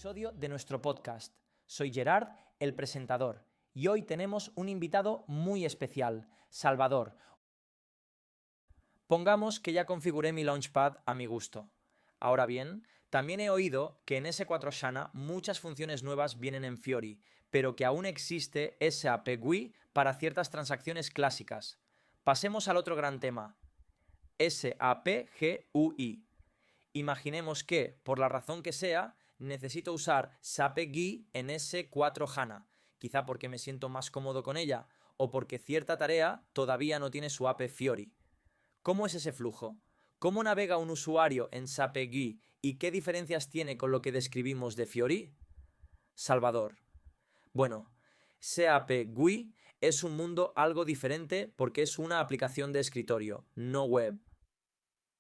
episodio de nuestro podcast. Soy Gerard, el presentador, y hoy tenemos un invitado muy especial, Salvador. Pongamos que ya configuré mi Launchpad a mi gusto. Ahora bien, también he oído que en S4 HANA muchas funciones nuevas vienen en Fiori, pero que aún existe SAP GUI para ciertas transacciones clásicas. Pasemos al otro gran tema, SAP GUI. Imaginemos que, por la razón que sea, necesito usar SAP GUI en S4 HANA, quizá porque me siento más cómodo con ella o porque cierta tarea todavía no tiene su API Fiori. ¿Cómo es ese flujo? ¿Cómo navega un usuario en SAP GUI y qué diferencias tiene con lo que describimos de Fiori? Salvador. Bueno, SAP GUI es un mundo algo diferente porque es una aplicación de escritorio, no web.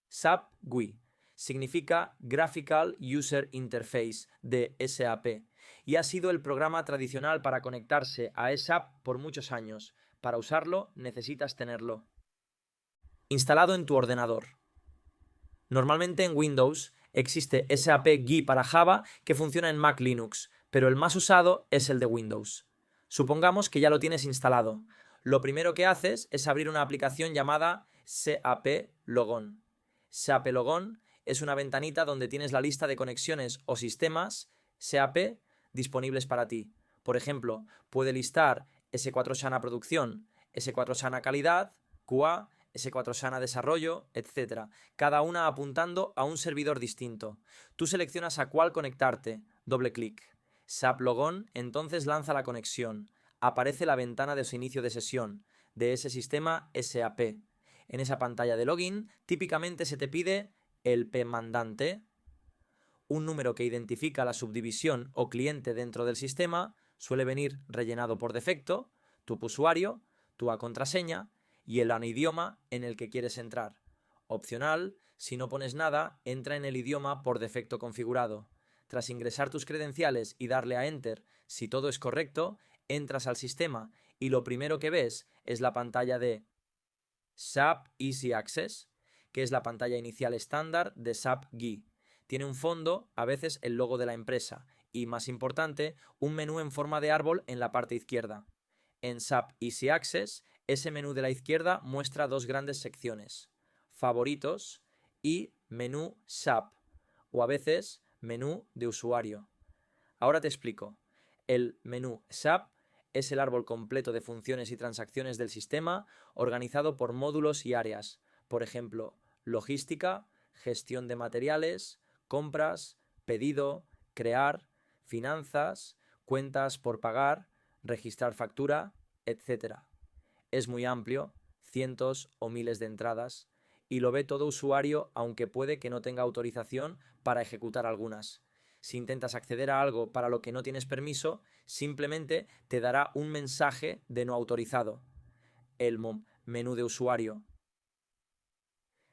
SAP GUI significa Graphical User Interface de SAP y ha sido el programa tradicional para conectarse a SAP por muchos años. Para usarlo necesitas tenerlo instalado en tu ordenador. Normalmente en Windows existe SAP GUI para Java que funciona en Mac Linux, pero el más usado es el de Windows. Supongamos que ya lo tienes instalado. Lo primero que haces es abrir una aplicación llamada SAP Logon. SAP Logon es una ventanita donde tienes la lista de conexiones o sistemas SAP disponibles para ti. Por ejemplo, puede listar S4 HANA Producción, S4 HANA Calidad, QA, S4 HANA Desarrollo, etc. Cada una apuntando a un servidor distinto. Tú seleccionas a cuál conectarte, doble clic. SAP Logon entonces lanza la conexión. Aparece la ventana de su inicio de sesión de ese sistema SAP. En esa pantalla de login, típicamente se te pide el p-mandante, un número que identifica la subdivisión o cliente dentro del sistema, suele venir rellenado por defecto, tu usuario, tu contraseña y el idioma en el que quieres entrar. Opcional, si no pones nada, entra en el idioma por defecto configurado. Tras ingresar tus credenciales y darle a Enter, si todo es correcto, entras al sistema y lo primero que ves es la pantalla de SAP Easy Access, que es la pantalla inicial estándar de SAP GUI. Tiene un fondo, a veces el logo de la empresa, y, más importante, un menú en forma de árbol en la parte izquierda. En SAP Easy Access, ese menú de la izquierda muestra dos grandes secciones, favoritos y menú SAP, o a veces menú de usuario. Ahora te explico. El menú SAP es el árbol completo de funciones y transacciones del sistema organizado por módulos y áreas. Por ejemplo, logística, gestión de materiales, compras, pedido, crear, finanzas, cuentas por pagar, registrar factura, etc. Es muy amplio, cientos o miles de entradas, y lo ve todo usuario aunque puede que no tenga autorización para ejecutar algunas. Si intentas acceder a algo para lo que no tienes permiso, simplemente te dará un mensaje de no autorizado. El menú de usuario.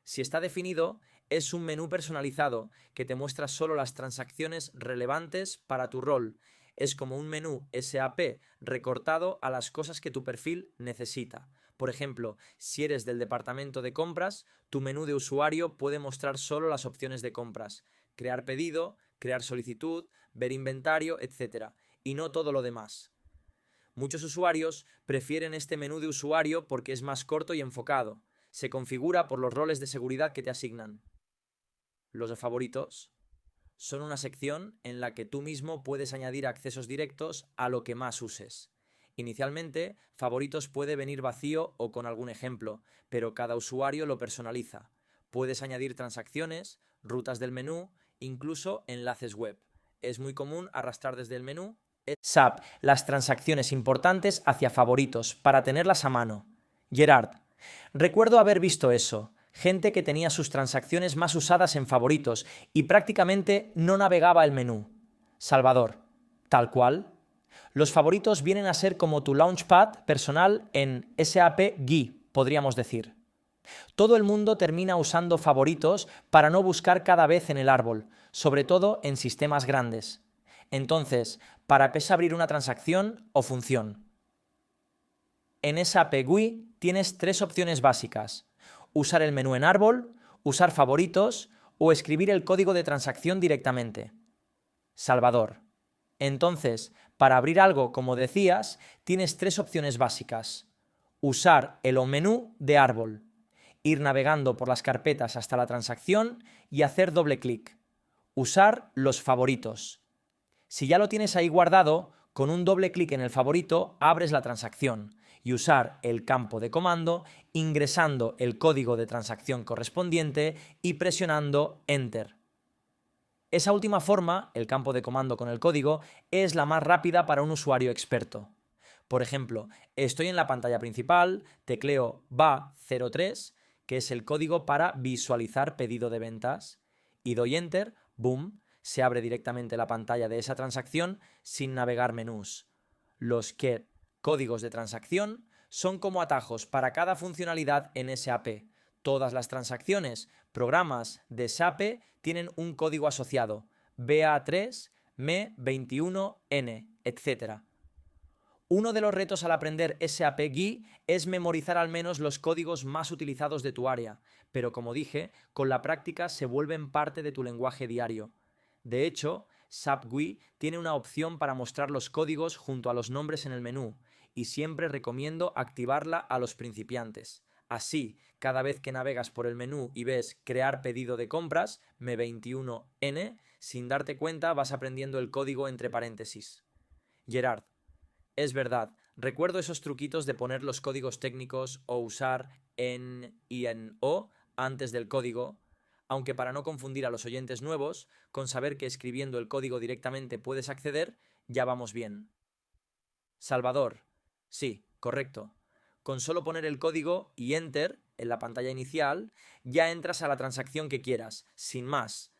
Si está definido, es un menú personalizado que te muestra solo las transacciones relevantes para tu rol. Es como un menú SAP recortado a las cosas que tu perfil necesita. Por ejemplo, si eres del departamento de compras, tu menú de usuario puede mostrar solo las opciones de compras, crear pedido, crear solicitud, ver inventario, etc. y no todo lo demás. Muchos usuarios prefieren este menú de usuario porque es más corto y enfocado. Se configura por los roles de seguridad que te asignan. Los de favoritos son una sección en la que tú mismo puedes añadir accesos directos a lo que más uses. Inicialmente, favoritos puede venir vacío o con algún ejemplo, pero cada usuario lo personaliza. Puedes añadir transacciones, rutas del menú, incluso enlaces web. Es muy común arrastrar desde el menú SAP las transacciones importantes hacia favoritos para tenerlas a mano. Gerard, recuerdo haber visto eso. Gente que tenía sus transacciones más usadas en favoritos y prácticamente no navegaba el menú. Salvador, tal cual. Los favoritos vienen a ser como tu Launchpad personal en SAP GUI, podríamos decir. Todo el mundo termina usando favoritos para no buscar cada vez en el árbol, sobre todo en sistemas grandes. Entonces, ¿para qué es abrir una transacción o función? En SAP GUI tienes tres opciones básicas: usar el menú en árbol, usar favoritos o escribir el código de transacción directamente. Salvador. Entonces, para abrir algo, como decías, tienes tres opciones básicas. Usar el menú de árbol, ir navegando por las carpetas hasta la transacción y hacer doble clic. Usar los favoritos. Si ya lo tienes ahí guardado, con un doble clic en el favorito abres la transacción y usar el campo de comando ingresando el código de transacción correspondiente y presionando Enter. Esa última forma, el campo de comando con el código, es la más rápida para un usuario experto. Por ejemplo, estoy en la pantalla principal, tecleo BA03, que es el código para visualizar pedido de ventas, y doy Enter, boom, se abre directamente la pantalla de esa transacción sin navegar menús. Los códigos de transacción son como atajos para cada funcionalidad en SAP. Todas las transacciones, programas de SAP tienen un código asociado, BA3, ME21N, etc. Uno de los retos al aprender SAP GUI es memorizar al menos los códigos más utilizados de tu área, pero como dije, con la práctica se vuelven parte de tu lenguaje diario. De hecho, SAP GUI tiene una opción para mostrar los códigos junto a los nombres en el menú, y siempre recomiendo activarla a los principiantes. Así, cada vez que navegas por el menú y ves Crear pedido de compras, ME21N, sin darte cuenta vas aprendiendo el código entre paréntesis. Gerard, es verdad, recuerdo esos truquitos de poner los códigos técnicos o usar en y en o antes del código, aunque para no confundir a los oyentes nuevos, con saber que escribiendo el código directamente puedes acceder, ya vamos bien. Salvador, sí, correcto. Con solo poner el código y Enter en la pantalla inicial, ya entras a la transacción que quieras, sin más.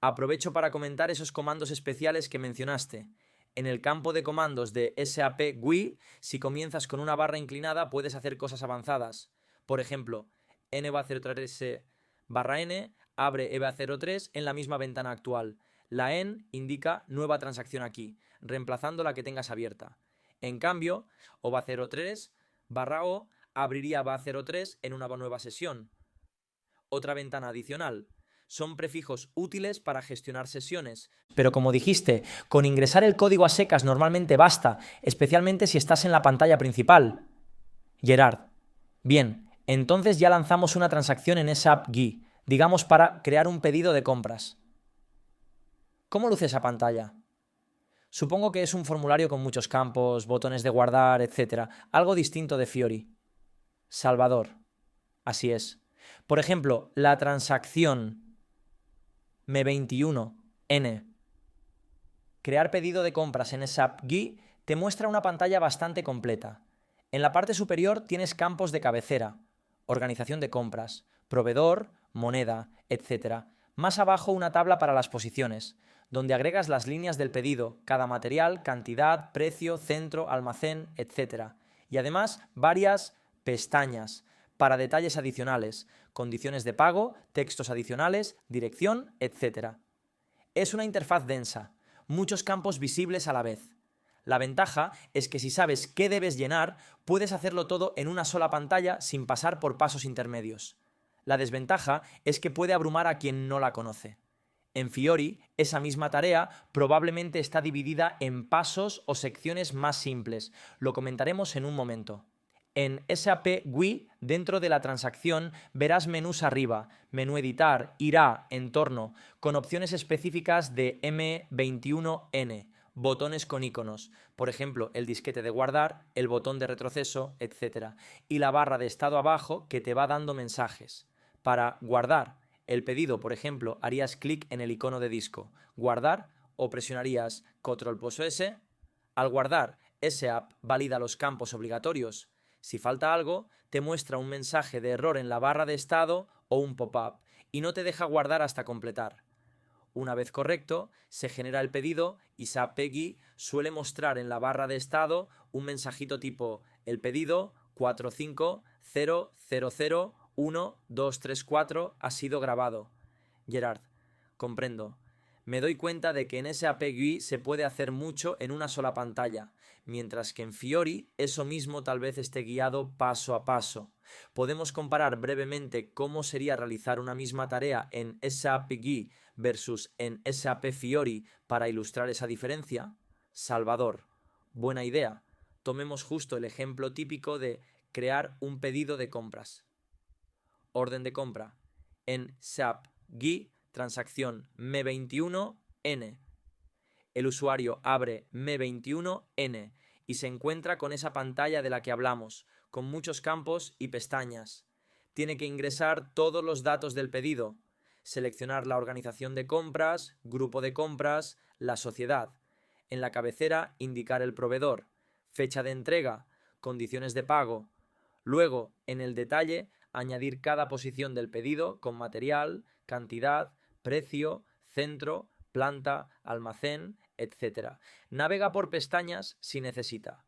Aprovecho para comentar esos comandos especiales que mencionaste. En el campo de comandos de SAP GUI, si comienzas con una barra inclinada, puedes hacer cosas avanzadas. Por ejemplo, NV03-N abre EVA03 en la misma ventana actual. La N indica nueva transacción aquí, reemplazando la que tengas abierta. En cambio, OVA03-O abriría VA03 en una nueva sesión. Otra ventana adicional. Son prefijos útiles para gestionar sesiones. Pero como dijiste, con ingresar el código a secas normalmente basta, especialmente si estás en la pantalla principal. Gerard. Bien, entonces ya lanzamos una transacción en SAP GUI, digamos para crear un pedido de compras. ¿Cómo luce esa pantalla? Supongo que es un formulario con muchos campos, botones de guardar, etc. Algo distinto de Fiori. Salvador. Así es. Por ejemplo, la transacción ME21N. Crear pedido de compras en SAP GUI te muestra una pantalla bastante completa. En la parte superior tienes campos de cabecera, organización de compras, proveedor, moneda, etc. Más abajo una tabla para las posiciones, donde agregas las líneas del pedido, cada material, cantidad, precio, centro, almacén, etc. Y además varias pestañas para detalles adicionales, condiciones de pago, textos adicionales, dirección, etc. Es una interfaz densa, muchos campos visibles a la vez. La ventaja es que si sabes qué debes llenar, puedes hacerlo todo en una sola pantalla sin pasar por pasos intermedios. La desventaja es que puede abrumar a quien no la conoce. En Fiori, esa misma tarea probablemente está dividida en pasos o secciones más simples. Lo comentaremos en un momento. En SAP GUI, dentro de la transacción, verás menús arriba, menú editar, irá, entorno, con opciones específicas de ME21N, botones con iconos, por ejemplo, el disquete de guardar, el botón de retroceso, etc. Y la barra de estado abajo que te va dando mensajes. Para guardar el pedido, por ejemplo, harías clic en el icono de disco, guardar, o presionarías Ctrl+S. Al guardar, SAP valida los campos obligatorios. Si falta algo, te muestra un mensaje de error en la barra de estado o un pop-up y no te deja guardar hasta completar. Una vez correcto, se genera el pedido y SAP GUI suele mostrar en la barra de estado un mensajito tipo el pedido 450001234 ha sido grabado. Gerard, comprendo. Me doy cuenta de que en SAP GUI se puede hacer mucho en una sola pantalla, mientras que en Fiori eso mismo tal vez esté guiado paso a paso. Podemos comparar brevemente cómo sería realizar una misma tarea en SAP GUI versus en SAP Fiori para ilustrar esa diferencia? Salvador, buena idea. Tomemos justo el ejemplo típico de crear un pedido de compras. Orden de compra. En SAP GUI, transacción M21N. El usuario abre M21N y se encuentra con esa pantalla de la que hablamos, con muchos campos y pestañas. Tiene que ingresar todos los datos del pedido, seleccionar la organización de compras, grupo de compras, la sociedad. En la cabecera indicar el proveedor, fecha de entrega, condiciones de pago. Luego, en el detalle, añadir cada posición del pedido con material, cantidad, precio, centro, planta, almacén, etc. Navega por pestañas si necesita.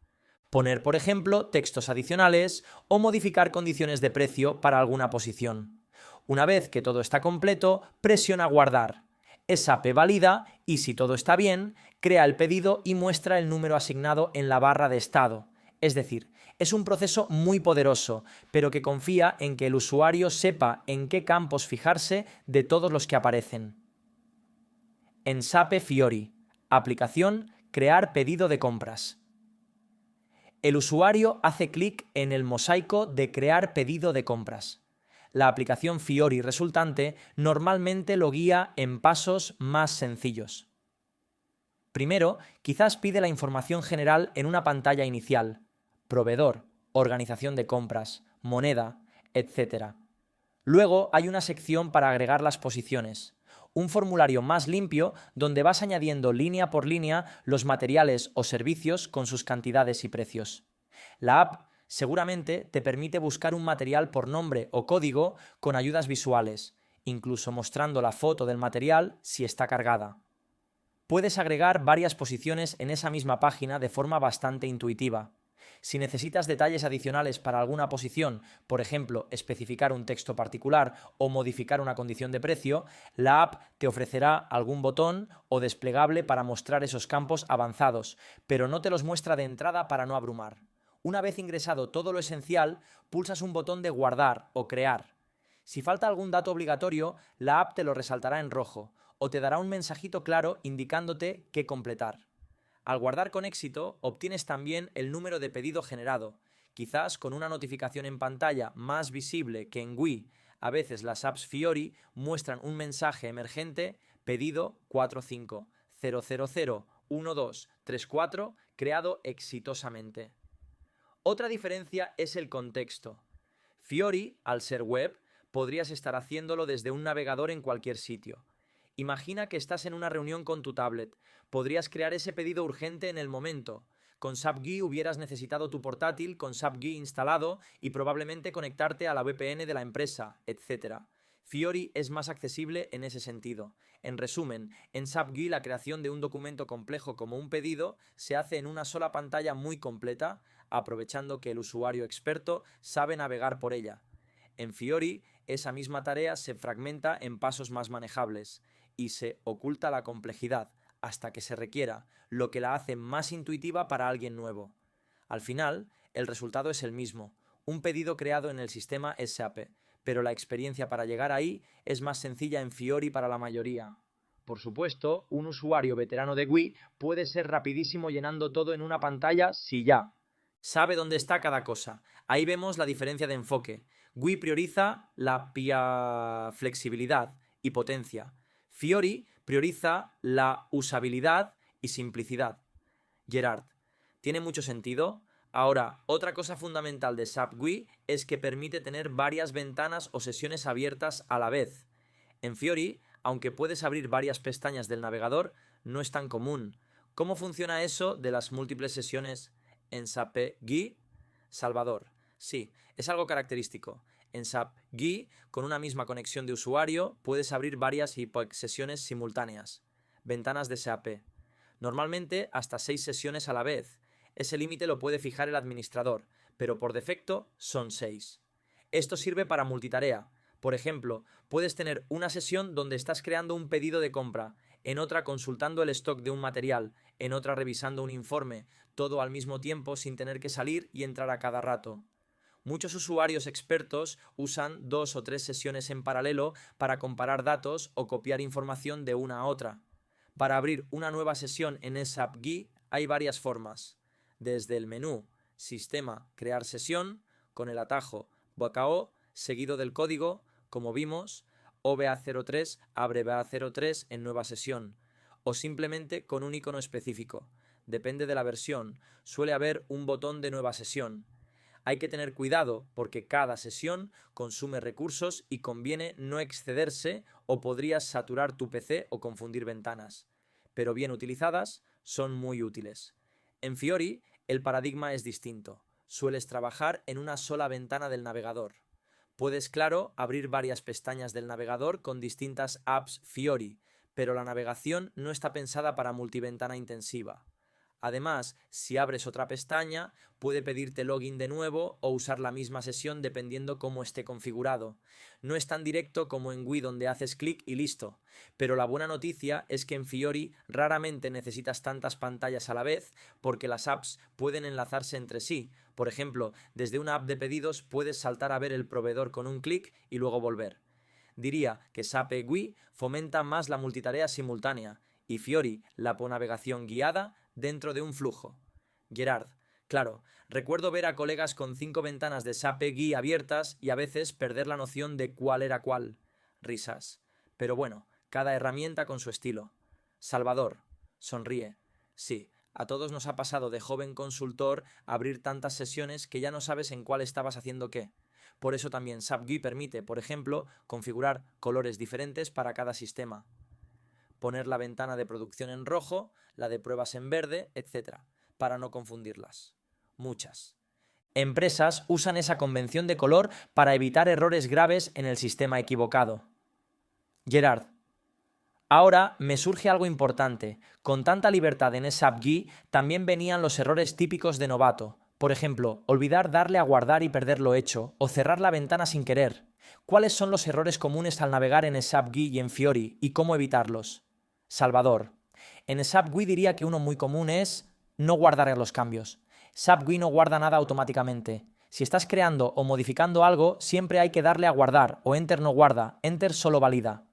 Poner, por ejemplo, textos adicionales o modificar condiciones de precio para alguna posición. Una vez que todo está completo, presiona guardar. SAP valida y, si todo está bien, crea el pedido y muestra el número asignado en la barra de estado. Es decir, es un proceso muy poderoso, pero que confía en que el usuario sepa en qué campos fijarse de todos los que aparecen. En SAP Fiori, aplicación Crear pedido de compras. El usuario hace clic en el mosaico de Crear pedido de compras. La aplicación Fiori resultante normalmente lo guía en pasos más sencillos. Primero, quizás pide la información general en una pantalla inicial: proveedor, organización de compras, moneda, etc. Luego hay una sección para agregar las posiciones, un formulario más limpio donde vas añadiendo línea por línea los materiales o servicios con sus cantidades y precios. La app seguramente te permite buscar un material por nombre o código con ayudas visuales, incluso mostrando la foto del material si está cargada. Puedes agregar varias posiciones en esa misma página de forma bastante intuitiva. Si necesitas detalles adicionales para alguna posición, por ejemplo, especificar un texto particular o modificar una condición de precio, la app te ofrecerá algún botón o desplegable para mostrar esos campos avanzados, pero no te los muestra de entrada para no abrumar. Una vez ingresado todo lo esencial, pulsas un botón de guardar o crear. Si falta algún dato obligatorio, la app te lo resaltará en rojo o te dará un mensajito claro indicándote qué completar. Al guardar con éxito, obtienes también el número de pedido generado, quizás con una notificación en pantalla más visible que en GUI. A veces las apps Fiori muestran un mensaje emergente: pedido 4500001234 creado exitosamente. Otra diferencia es el contexto. Fiori, al ser web, podrías estar haciéndolo desde un navegador en cualquier sitio. Imagina que estás en una reunión con tu tablet. Podrías crear ese pedido urgente en el momento. Con SAP GUI hubieras necesitado tu portátil con SAP GUI instalado y probablemente conectarte a la VPN de la empresa, etc. Fiori es más accesible en ese sentido. En resumen, en SAP GUI la creación de un documento complejo como un pedido se hace en una sola pantalla muy completa, aprovechando que el usuario experto sabe navegar por ella. En Fiori, esa misma tarea se fragmenta en pasos más manejables y se oculta la complejidad hasta que se requiera, lo que la hace más intuitiva para alguien nuevo. Al final, el resultado es el mismo, un pedido creado en el sistema SAP, pero la experiencia para llegar ahí es más sencilla en Fiori para la mayoría. Por supuesto, un usuario veterano de GUI puede ser rapidísimo llenando todo en una pantalla si ya sabe dónde está cada cosa. Ahí vemos la diferencia de enfoque. GUI prioriza la flexibilidad y potencia. Fiori prioriza la usabilidad y simplicidad. Gerard, ¿tiene mucho sentido? Ahora, otra cosa fundamental de SAP GUI es que permite tener varias ventanas o sesiones abiertas a la vez. En Fiori, aunque puedes abrir varias pestañas del navegador, no es tan común. ¿Cómo funciona eso de las múltiples sesiones en SAP GUI? Salvador, sí, es algo característico. En SAP GUI, con una misma conexión de usuario, puedes abrir varias sesiones simultáneas. Ventanas de SAP. Normalmente hasta 6 sesiones a la vez. Ese límite lo puede fijar el administrador, pero por defecto son 6. Esto sirve para multitarea. Por ejemplo, puedes tener una sesión donde estás creando un pedido de compra, en otra consultando el stock de un material, en otra revisando un informe, todo al mismo tiempo sin tener que salir y entrar a cada rato. Muchos usuarios expertos usan 2 o 3 sesiones en paralelo para comparar datos o copiar información de una a otra. Para abrir una nueva sesión en SAP-GUI hay varias formas, desde el menú Sistema, Crear sesión, con el atajo BKO, seguido del código, como vimos, OBA03 abre BA03 en nueva sesión, o simplemente con un icono específico. Depende de la versión, suele haber un botón de nueva sesión. Hay que tener cuidado porque cada sesión consume recursos y conviene no excederse o podrías saturar tu PC o confundir ventanas. Pero bien utilizadas, son muy útiles. En Fiori, el paradigma es distinto. Sueles trabajar en una sola ventana del navegador. Puedes, claro, abrir varias pestañas del navegador con distintas apps Fiori, pero la navegación no está pensada para multiventana intensiva. Además, si abres otra pestaña, puede pedirte login de nuevo o usar la misma sesión dependiendo cómo esté configurado. No es tan directo como en GUI donde haces clic y listo, pero la buena noticia es que en Fiori raramente necesitas tantas pantallas a la vez porque las apps pueden enlazarse entre sí. Por ejemplo, desde una app de pedidos puedes saltar a ver el proveedor con un clic y luego volver. Diría que SAP GUI fomenta más la multitarea simultánea y Fiori la navegación guiada dentro de un flujo. Gerard, claro, recuerdo ver a colegas con 5 ventanas de SAP GUI abiertas y a veces perder la noción de cuál era cuál. Risas. Pero bueno, cada herramienta con su estilo. Salvador, sonríe. Sí, a todos nos ha pasado de joven consultor abrir tantas sesiones que ya no sabes en cuál estabas haciendo qué. Por eso también SAP GUI permite, por ejemplo, configurar colores diferentes para cada sistema. Poner la ventana de producción en rojo, la de pruebas en verde, etc., para no confundirlas. Muchas empresas usan esa convención de color para evitar errores graves en el sistema equivocado. Gerard, ahora me surge algo importante. Con tanta libertad en SAP GUI también venían los errores típicos de novato. Por ejemplo, olvidar darle a guardar y perder lo hecho, o cerrar la ventana sin querer. ¿Cuáles son los errores comunes al navegar en SAP GUI y en Fiori y cómo evitarlos? Salvador, en SAP GUI diría que uno muy común es no guardar los cambios. SAP GUI no guarda nada automáticamente. Si estás creando o modificando algo, siempre hay que darle a guardar o Enter no guarda, Enter solo valida.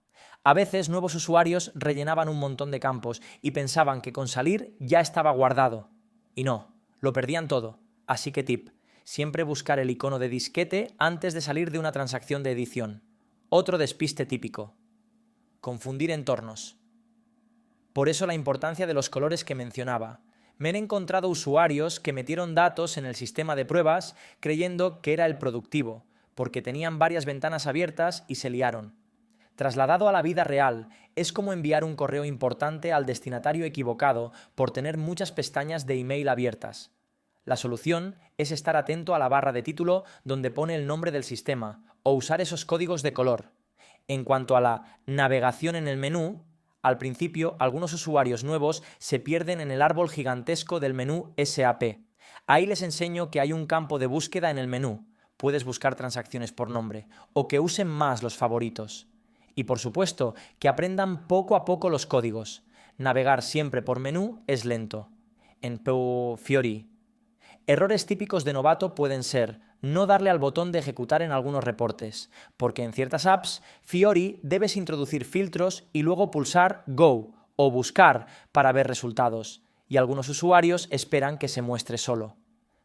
A veces nuevos usuarios rellenaban un montón de campos y pensaban que con salir ya estaba guardado. Y no, lo perdían todo. Así que tip, siempre buscar el icono de disquete antes de salir de una transacción de edición. Otro despiste típico. Confundir entornos. Por eso la importancia de los colores que mencionaba. Me he encontrado usuarios que metieron datos en el sistema de pruebas creyendo que era el productivo, porque tenían varias ventanas abiertas y se liaron. Trasladado a la vida real, es como enviar un correo importante al destinatario equivocado por tener muchas pestañas de email abiertas. La solución es estar atento a la barra de título donde pone el nombre del sistema o usar esos códigos de color. En cuanto a la navegación en el menú, al principio algunos usuarios nuevos se pierden en el árbol gigantesco del menú SAP. Ahí les enseño que hay un campo de búsqueda en el menú. Puedes buscar transacciones por nombre o que usen más los favoritos. Y por supuesto, que aprendan poco a poco los códigos. Navegar siempre por menú es lento. En Fiori. Errores típicos de novato pueden ser no darle al botón de ejecutar en algunos reportes, porque en ciertas apps, Fiori debes introducir filtros y luego pulsar Go o Buscar para ver resultados, y algunos usuarios esperan que se muestre solo.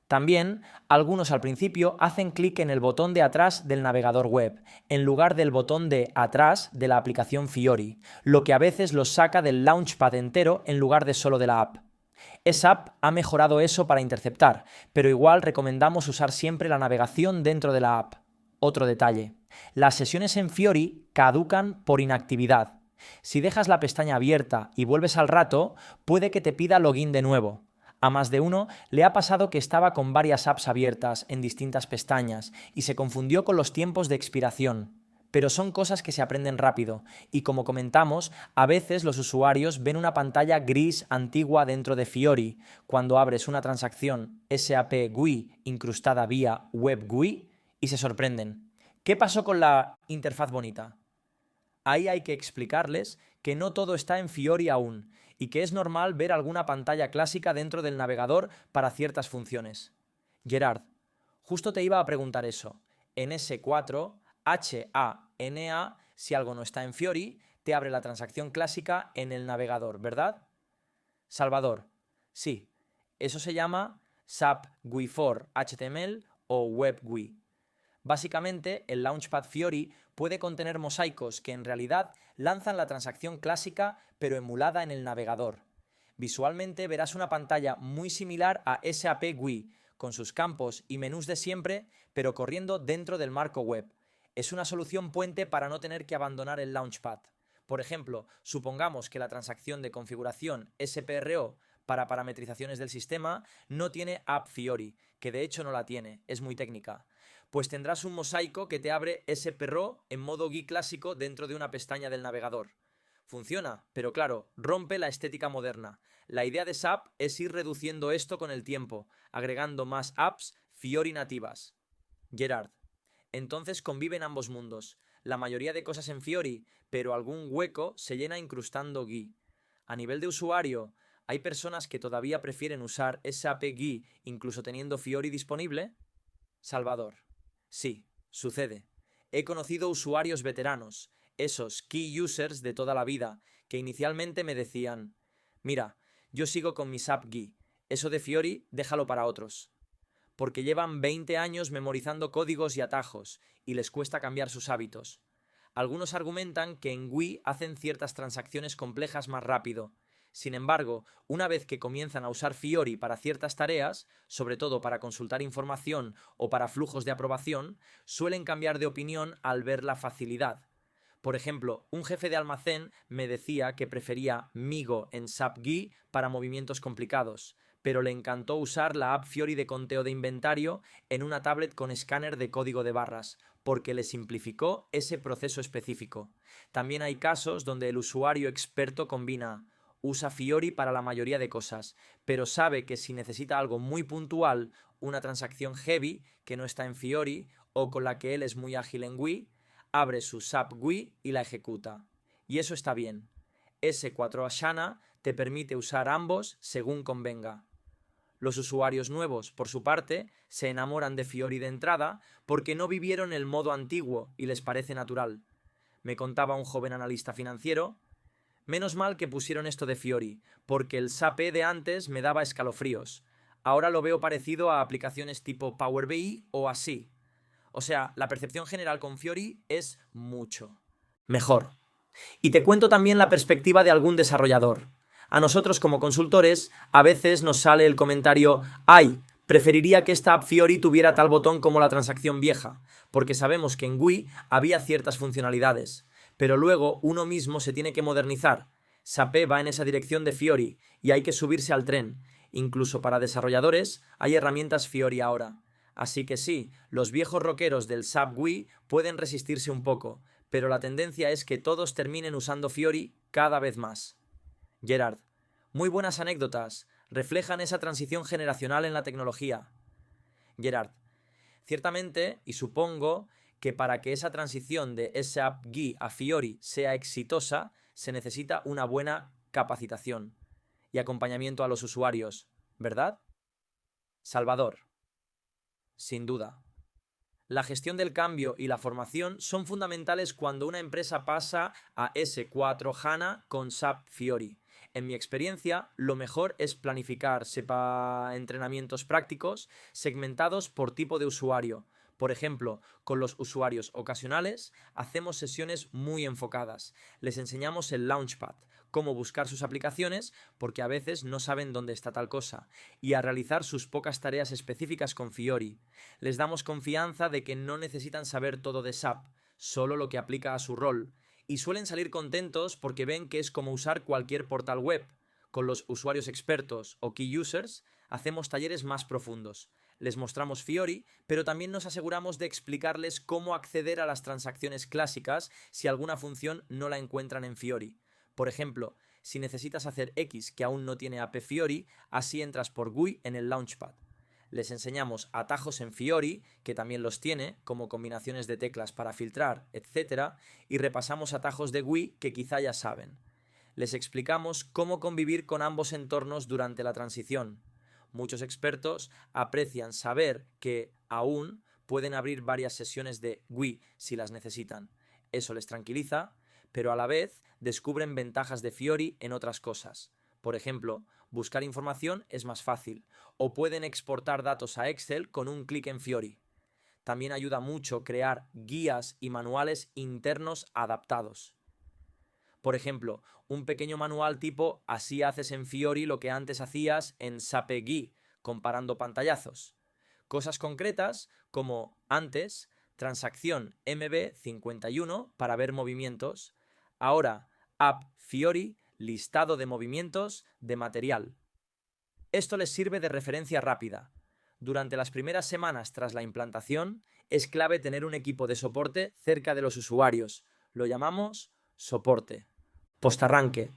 También, algunos al principio hacen clic en el botón de atrás del navegador web, en lugar del botón de atrás de la aplicación Fiori, lo que a veces los saca del Launchpad entero en lugar de solo de la app. SAP ha mejorado eso para interceptar, pero igual recomendamos usar siempre la navegación dentro de la app. Otro detalle, las sesiones en Fiori caducan por inactividad. Si dejas la pestaña abierta y vuelves al rato, puede que te pida login de nuevo. A más de uno le ha pasado que estaba con varias apps abiertas en distintas pestañas y se confundió con los tiempos de expiración. Pero son cosas que se aprenden rápido y, como comentamos, a veces los usuarios ven una pantalla gris antigua dentro de Fiori cuando abres una transacción SAP GUI incrustada vía Web GUI y se sorprenden. ¿Qué pasó con la interfaz bonita? Ahí hay que explicarles que no todo está en Fiori aún y que es normal ver alguna pantalla clásica dentro del navegador para ciertas funciones. Gerard, Justo te iba a preguntar eso. En S4, HANA, si algo no está en Fiori, te abre la transacción clásica en el navegador, ¿verdad? Salvador, sí. Eso se llama SAP GUI for HTML o Web GUI. Básicamente, el Launchpad Fiori puede contener mosaicos que en realidad lanzan la transacción clásica pero emulada en el navegador. Visualmente verás una pantalla muy similar a SAP GUI, con sus campos y menús de siempre, pero corriendo dentro del marco web. Es una solución puente para no tener que abandonar el Launchpad. Por ejemplo, supongamos que la transacción de configuración SPRO para parametrizaciones del sistema no tiene App Fiori, que de hecho no la tiene, es muy técnica. Pues tendrás un mosaico que te abre SPRO en modo GUI clásico dentro de una pestaña del navegador. Funciona, pero claro, rompe la estética moderna. La idea de SAP es ir reduciendo esto con el tiempo, agregando más apps Fiori nativas. Gerard, entonces conviven ambos mundos. La mayoría de cosas en Fiori, pero algún hueco se llena incrustando GUI. A nivel de usuario, ¿hay personas que todavía prefieren usar SAP GUI incluso teniendo Fiori disponible? Salvador, sí, sucede. He conocido usuarios veteranos, esos key users de toda la vida, que inicialmente me decían: mira, yo sigo con mi SAP GUI, eso de Fiori déjalo para otros. Porque llevan 20 años memorizando códigos y atajos, y les cuesta cambiar sus hábitos. Algunos argumentan que en GUI hacen ciertas transacciones complejas más rápido. Sin embargo, una vez que comienzan a usar Fiori para ciertas tareas, sobre todo para consultar información o para flujos de aprobación, suelen cambiar de opinión al ver la facilidad. Por ejemplo, un jefe de almacén me decía que prefería Migo en SAP GUI para movimientos complicados, pero le encantó usar la app Fiori de conteo de inventario en una tablet con escáner de código de barras, porque le simplificó ese proceso específico. También hay casos donde el usuario experto usa Fiori para la mayoría de cosas, pero sabe que si necesita algo muy puntual, una transacción heavy que no está en Fiori o con la que él es muy ágil en GUI, abre su SAP GUI y la ejecuta. Y eso está bien. S4 Ashana te permite usar ambos según convenga. Los usuarios nuevos, por su parte, se enamoran de Fiori de entrada porque no vivieron el modo antiguo y les parece natural. Me contaba un joven analista financiero: menos mal que pusieron esto de Fiori, porque el SAP de antes me daba escalofríos. Ahora lo veo parecido a aplicaciones tipo Power BI o así. O sea, la percepción general con Fiori es mucho mejor. Y te cuento también la perspectiva de algún desarrollador. A nosotros como consultores a veces nos sale el comentario: ¡ay! Preferiría que esta app Fiori tuviera tal botón como la transacción vieja, porque sabemos que en GUI había ciertas funcionalidades, pero luego uno mismo se tiene que modernizar. SAP va en esa dirección de Fiori y hay que subirse al tren. Incluso para desarrolladores hay herramientas Fiori ahora. Así que sí, los viejos rockeros del SAP GUI pueden resistirse un poco, pero la tendencia es que todos terminen usando Fiori cada vez más. Gerard, muy buenas anécdotas, reflejan esa transición generacional en la tecnología. Gerard, ciertamente, y supongo que para que esa transición de SAP GUI a Fiori sea exitosa, se necesita una buena capacitación y acompañamiento a los usuarios, ¿verdad? Salvador, sin duda. La gestión del cambio y la formación son fundamentales cuando una empresa pasa a S4 HANA con SAP Fiori. En mi experiencia, lo mejor es planificar entrenamientos prácticos segmentados por tipo de usuario. Por ejemplo, con los usuarios ocasionales hacemos sesiones muy enfocadas. Les enseñamos el Launchpad, cómo buscar sus aplicaciones porque a veces no saben dónde está tal cosa, y a realizar sus pocas tareas específicas con Fiori. Les damos confianza de que no necesitan saber todo de SAP, solo lo que aplica a su rol, y suelen salir contentos porque ven que es como usar cualquier portal web. Con los usuarios expertos o key users hacemos talleres más profundos. Les mostramos Fiori, pero también nos aseguramos de explicarles cómo acceder a las transacciones clásicas si alguna función no la encuentran en Fiori. Por ejemplo, si necesitas hacer X que aún no tiene API Fiori, así entras por GUI en el Launchpad. Les enseñamos atajos en Fiori, que también los tiene, como combinaciones de teclas para filtrar, etc. Y repasamos atajos de GUI que quizá ya saben. Les explicamos cómo convivir con ambos entornos durante la transición. Muchos expertos aprecian saber que aún pueden abrir varias sesiones de GUI si las necesitan. Eso les tranquiliza, pero a la vez descubren ventajas de Fiori en otras cosas. Por ejemplo, buscar información es más fácil, o pueden exportar datos a Excel con un clic en Fiori. También ayuda mucho crear guías y manuales internos adaptados. Por ejemplo, un pequeño manual tipo así haces en Fiori lo que antes hacías en SAP GUI, comparando pantallazos. Cosas concretas como antes, transacción MB51 para ver movimientos, ahora App Fiori, listado de movimientos de material. Esto les sirve de referencia rápida. Durante las primeras semanas tras la implantación, es clave tener un equipo de soporte cerca de los usuarios. Lo llamamos soporte. Postarranque.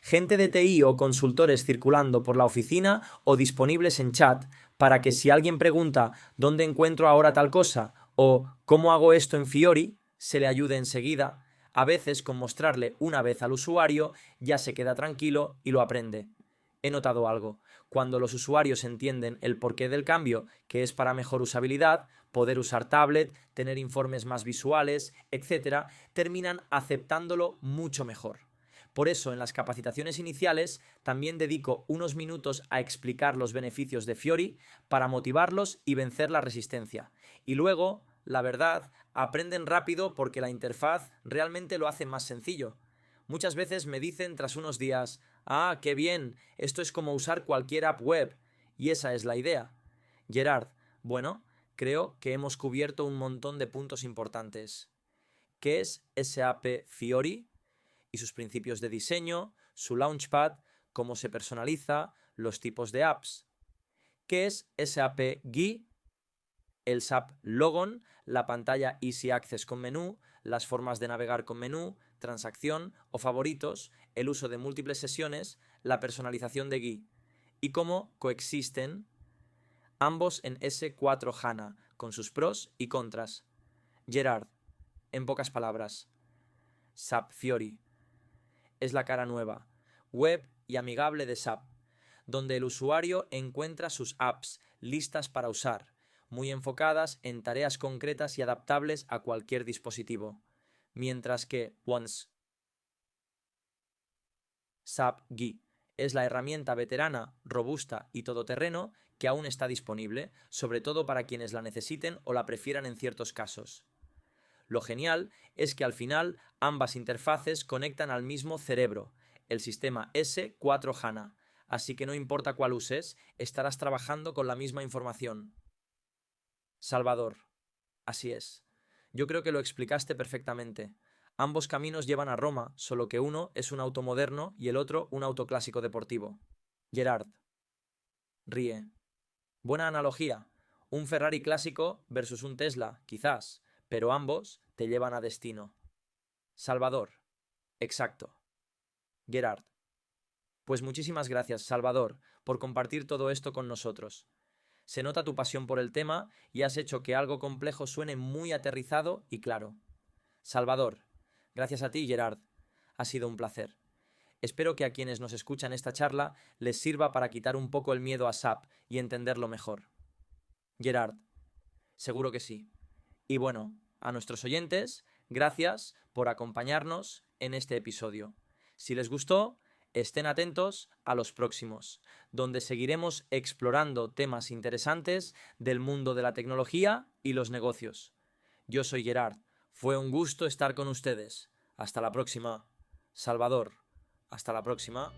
Gente de TI o consultores circulando por la oficina o disponibles en chat para que si alguien pregunta ¿dónde encuentro ahora tal cosa? O ¿cómo hago esto en Fiori? Se le ayude enseguida. A veces con mostrarle una vez al usuario ya se queda tranquilo y lo aprende. He notado algo. Cuando los usuarios entienden el porqué del cambio, que es para mejor usabilidad, poder usar tablet, tener informes más visuales, etc., terminan aceptándolo mucho mejor. Por eso, en las capacitaciones iniciales, también dedico unos minutos a explicar los beneficios de Fiori para motivarlos y vencer la resistencia. Y luego, la verdad, aprenden rápido porque la interfaz realmente lo hace más sencillo. Muchas veces me dicen tras unos días, ¡ah, qué bien! Esto es como usar cualquier app web. Y esa es la idea. Gerard, bueno, creo que hemos cubierto un montón de puntos importantes. ¿Qué es SAP Fiori? Y sus principios de diseño, su Launchpad, cómo se personaliza, los tipos de apps. ¿Qué es SAP GUI? El SAP Logon, la pantalla Easy Access con menú, las formas de navegar con menú, transacción o favoritos, el uso de múltiples sesiones, la personalización de GUI y cómo coexisten ambos en S4 HANA, con sus pros y contras. Gerard, en pocas palabras, SAP Fiori es la cara nueva, web y amigable de SAP, donde el usuario encuentra sus apps listas para usar, muy enfocadas en tareas concretas y adaptables a cualquier dispositivo, mientras que Once SAP GUI es la herramienta veterana, robusta y todoterreno que aún está disponible, sobre todo para quienes la necesiten o la prefieran en ciertos casos. Lo genial es que al final ambas interfaces conectan al mismo cerebro, el sistema S4 HANA, así que no importa cuál uses, estarás trabajando con la misma información. Salvador, así es. Yo creo que lo explicaste perfectamente. Ambos caminos llevan a Roma, solo que uno es un auto moderno y el otro un auto clásico deportivo. Gerard, ríe. Buena analogía. Un Ferrari clásico versus un Tesla, quizás, pero ambos te llevan a destino. Salvador, exacto. Gerard, pues muchísimas gracias, Salvador, por compartir todo esto con nosotros. Se nota tu pasión por el tema y has hecho que algo complejo suene muy aterrizado y claro. Salvador, gracias a ti, Gerard. Ha sido un placer. Espero que a quienes nos escuchan esta charla les sirva para quitar un poco el miedo a SAP y entenderlo mejor. Gerard, seguro que sí. Y bueno, a nuestros oyentes, gracias por acompañarnos en este episodio. Si les gustó, estén atentos a los próximos, donde seguiremos explorando temas interesantes del mundo de la tecnología y los negocios. Yo soy Gerard. Fue un gusto estar con ustedes. Hasta la próxima. Salvador. Hasta la próxima.